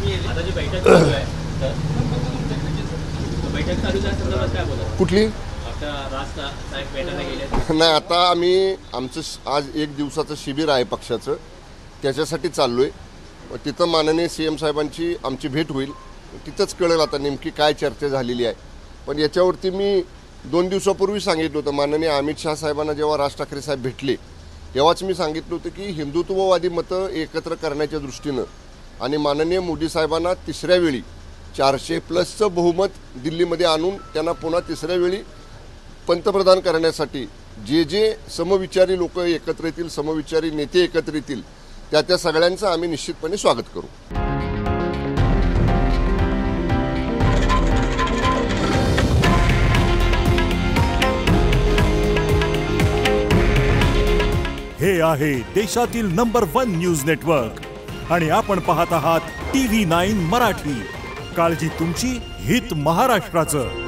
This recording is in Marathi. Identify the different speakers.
Speaker 1: आता जी बैठक चालू आहे तर बैठक चालू संदर्भात काय बोलत
Speaker 2: कुठली
Speaker 1: आता राज साहेब भेटायला गेले
Speaker 2: नाही. आता आम्ही आमचं आज 1 दिवसाचं शिबिर आहे पक्षाचं, त्याच्यासाठी चाललो आहे. तिथं माननीय CM साहेबांची आमची भेट होईल. तिथंच कळेल आता नेमकी काय चर्चा झालेली आहे. पण याच्यावरती मी 2 दिवसापूर्वी सांगितलं होतं, माननीय अमित शाह साहेबांना जेव्हा राज ठाकरे साहेब भेटले तेव्हाच मी सांगितलं होतं की हिंदुत्ववादी मतं एकत्र करण्याच्या दृष्टीनं आणि माननीय मोदी साहेबांना तिसऱ्या वेळी 400+ बहुमत दिल्लीमध्ये आणून त्यांना पुन्हा तिसऱ्या वेळी पंतप्रधान करण्यासाठी जे जे समविचारी लोक एकत्र येतील, समविचारी नेते एकत्र येतील, त्या सगळ्यांचं आम्ही निश्चितपणे स्वागत करू.
Speaker 3: हे आहे देशातील नंबर 1 न्यूज नेटवर्क आणि आपण पाहत आहात TV9 मराठी. काळजी तुमची, हित महाराष्ट्राचं.